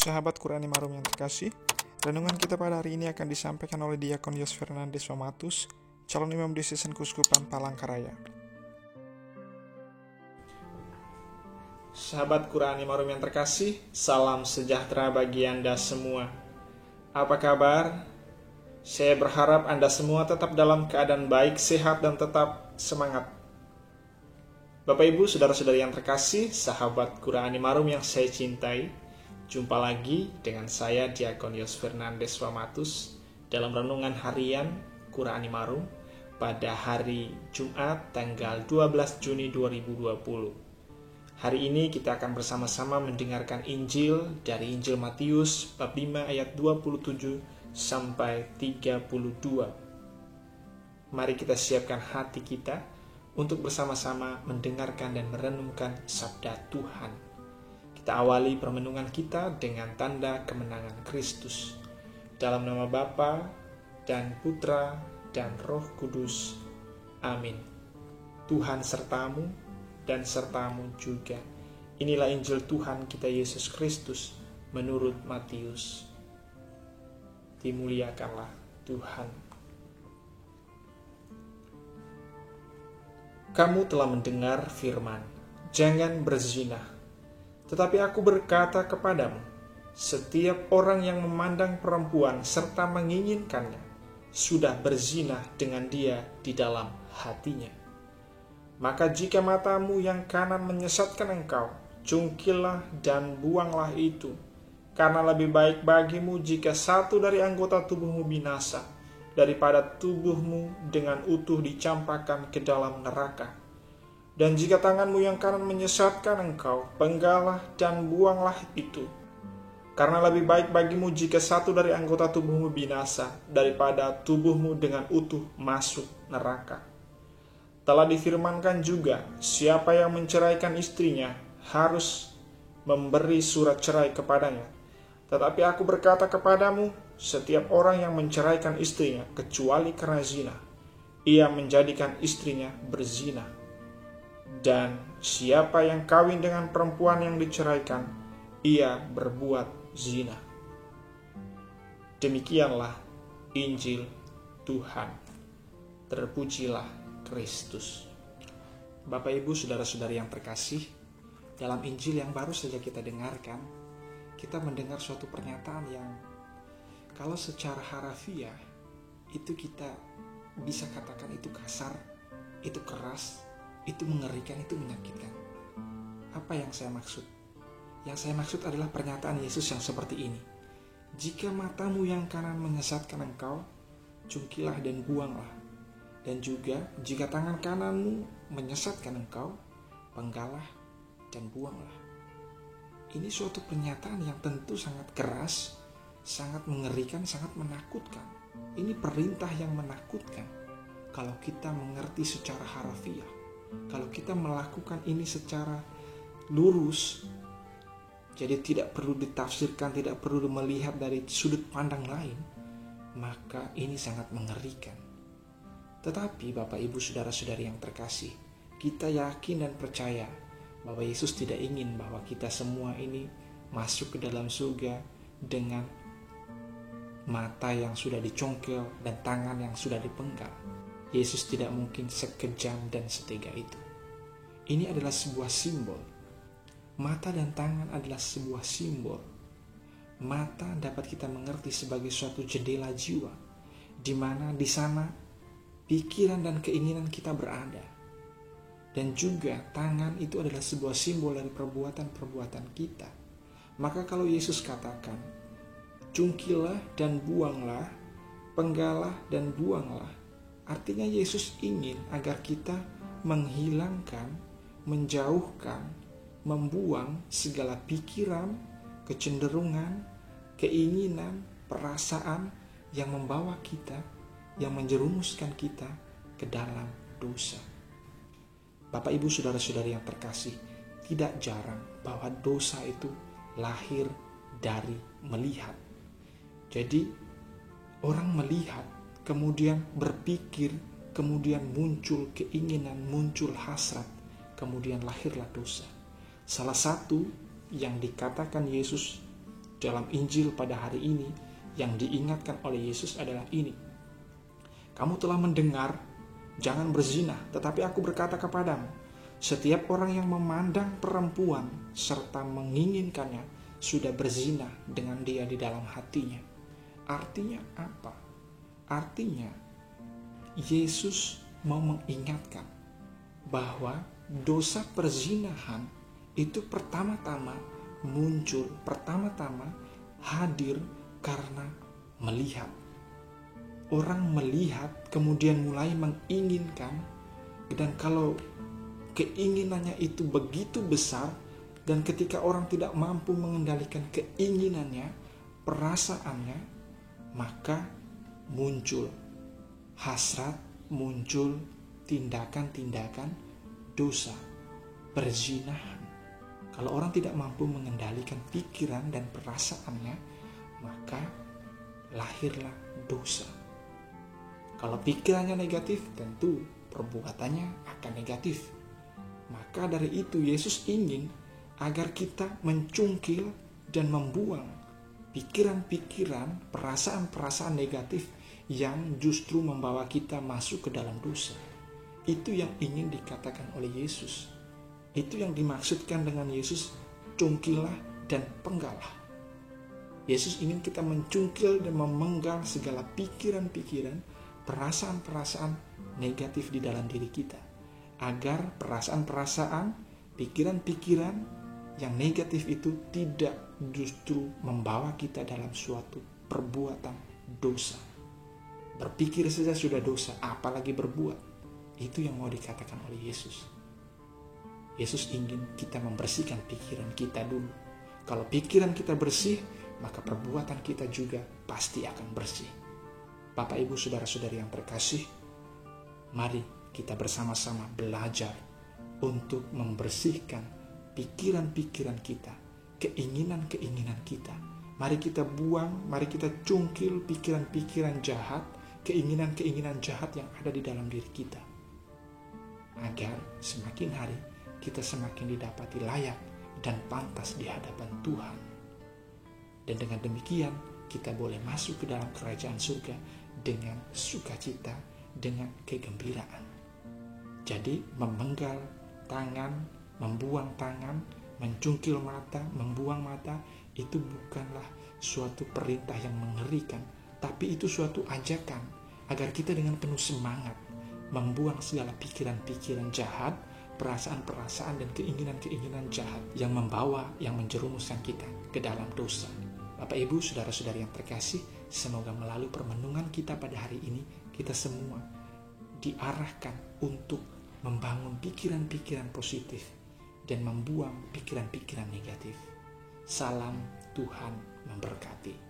Sahabat Qurani Marum yang terkasih, renungan kita pada hari ini akan disampaikan oleh Diakon Yos Fernandes Wamatus, calon imam diocesan Keuskupan Palangkaraya. Sahabat Qurani Marum yang terkasih, salam sejahtera bagi Anda semua. Apa kabar? Saya berharap Anda semua tetap dalam keadaan baik, sehat, dan tetap semangat. Bapak Ibu, saudara-saudari yang terkasih, sahabat Qurani Marum yang saya cintai, jumpa lagi dengan saya Diakon Yos Fernandes Wamatus dalam renungan harian Qurani Marum pada hari Jumat tanggal 12 Juni 2020. Hari ini kita akan bersama-sama mendengarkan Injil dari Injil Matius bab 5 ayat 27 sampai 32. Mari kita siapkan hati kita untuk bersama-sama mendengarkan dan merenungkan sabda Tuhan. Kita awali permenungan kita dengan tanda kemenangan Kristus. Dalam nama Bapa dan Putra dan Roh Kudus. Amin. Tuhan sertamu dan sertamu juga. Inilah Injil Tuhan kita Yesus Kristus menurut Matius. Dimuliakanlah Tuhan. Kamu telah mendengar firman, jangan berzina. Tetapi aku berkata kepadamu, setiap orang yang memandang perempuan serta menginginkannya, sudah berzina dengan dia di dalam hatinya. Maka jika matamu yang kanan menyesatkan engkau, cungkilah dan buanglah itu. Karena lebih baik bagimu jika satu dari anggota tubuhmu binasa, daripada tubuhmu dengan utuh dicampakkan ke dalam neraka. Dan jika tanganmu yang kanan menyesatkan engkau, penggalah dan buanglah itu. Karena lebih baik bagimu jika satu dari anggota tubuhmu binasa, daripada tubuhmu dengan utuh masuk neraka. Telah difirmankan juga, siapa yang menceraikan istrinya harus memberi surat cerai kepadanya. Tetapi aku berkata kepadamu, setiap orang yang menceraikan istrinya kecuali karena zina, ia menjadikan istrinya berzina. Dan siapa yang kawin dengan perempuan yang diceraikan, ia berbuat zina. Demikianlah Injil Tuhan. Terpujilah Kristus. Bapak Ibu, saudara-saudari yang terkasih, dalam Injil yang baru saja kita dengarkan, kita mendengar suatu pernyataan yang kalau secara harafiah itu kita bisa katakan itu kasar, itu keras, itu mengerikan, itu menyakitkan. Apa yang saya maksud? Yang saya maksud adalah pernyataan Yesus yang seperti ini. Jika matamu yang kanan menyesatkan engkau, cungkilah dan buanglah. Dan juga jika tangan kananmu menyesatkan engkau, penggalah dan buanglah. Ini suatu pernyataan yang tentu sangat keras, sangat mengerikan, sangat menakutkan. Ini perintah yang menakutkan kalau kita mengerti secara harafiah. Kalau kita melakukan ini secara lurus, jadi tidak perlu ditafsirkan, tidak perlu melihat dari sudut pandang lain, maka ini sangat mengerikan. Tetapi Bapak Ibu saudara-saudari yang terkasih, kita yakin dan percaya bahwa Yesus tidak ingin bahwa kita semua ini masuk ke dalam surga dengan mata yang sudah dicongkel dan tangan yang sudah dipenggal. Yesus tidak mungkin sekejam dan setega itu. Ini adalah sebuah simbol. Mata dan tangan adalah sebuah simbol. Mata dapat kita mengerti sebagai suatu jendela jiwa, di mana di sana pikiran dan keinginan kita berada. Dan juga tangan itu adalah sebuah simbol dari perbuatan-perbuatan kita. Maka kalau Yesus katakan, cungkilah dan buanglah, penggalah dan buanglah, artinya Yesus ingin agar kita menghilangkan, menjauhkan, membuang segala pikiran, kecenderungan, keinginan, perasaan yang membawa kita, yang menjerumuskan kita ke dalam dosa. Bapak Ibu saudara-saudari yang terkasih, tidak jarang bahwa dosa itu lahir dari melihat. Jadi orang melihat, kemudian berpikir, kemudian muncul keinginan, muncul hasrat, kemudian lahirlah dosa. Salah satu yang dikatakan Yesus dalam Injil pada hari ini yang diingatkan oleh Yesus adalah ini. Kamu telah mendengar, jangan berzina, tetapi aku berkata kepadamu, setiap orang yang memandang perempuan serta menginginkannya sudah berzina dengan dia di dalam hatinya. Artinya apa? Artinya Yesus mau mengingatkan bahwa dosa perzinahan itu pertama-tama hadir karena melihat. Orang melihat kemudian mulai menginginkan, dan kalau keinginannya itu begitu besar, dan ketika orang tidak mampu mengendalikan keinginannya, perasaannya, maka muncul hasrat, muncul tindakan-tindakan dosa, perzinahan. Kalau orang tidak mampu mengendalikan pikiran dan perasaannya, maka lahirlah dosa. Kalau pikirannya negatif, tentu perbuatannya akan negatif. Maka dari itu Yesus ingin agar kita mencungkil dan membuang pikiran-pikiran, perasaan-perasaan negatif yang justru membawa kita masuk ke dalam dosa. Itu yang ingin dikatakan oleh Yesus. Itu yang dimaksudkan dengan Yesus, cungkilah dan penggalah. Yesus ingin kita mencungkil dan memenggal segala pikiran-pikiran, perasaan-perasaan negatif di dalam diri kita, agar perasaan-perasaan, pikiran-pikiran yang negatif itu tidak justru membawa kita dalam suatu perbuatan dosa. Berpikir saja sudah dosa, apalagi berbuat. Itu yang mau dikatakan oleh Yesus. Yesus ingin kita membersihkan pikiran kita dulu. Kalau pikiran kita bersih, maka perbuatan kita juga pasti akan bersih. Bapak, Ibu, saudara-saudari yang terkasih, mari kita bersama-sama belajar untuk membersihkan pikiran-pikiran kita, keinginan-keinginan kita. Mari kita buang, mari kita cungkil pikiran-pikiran jahat, keinginan-keinginan jahat yang ada di dalam diri kita. Agar semakin hari kita semakin didapati layak dan pantas di hadapan Tuhan. Dan dengan demikian kita boleh masuk ke dalam kerajaan surga dengan sukacita, dengan kegembiraan. Jadi memenggal tangan, membuang tangan, mencungkil mata, membuang mata, itu bukanlah suatu perintah yang mengerikan, tapi itu suatu ajakan agar kita dengan penuh semangat membuang segala pikiran-pikiran jahat, perasaan-perasaan dan keinginan-keinginan jahat yang membawa, yang menjerumuskan kita ke dalam dosa. Bapak, Ibu, saudara-saudari yang terkasih, semoga melalui permenungan kita pada hari ini, kita semua diarahkan untuk membangun pikiran-pikiran positif dan membuang pikiran-pikiran negatif. Salam, Tuhan memberkati.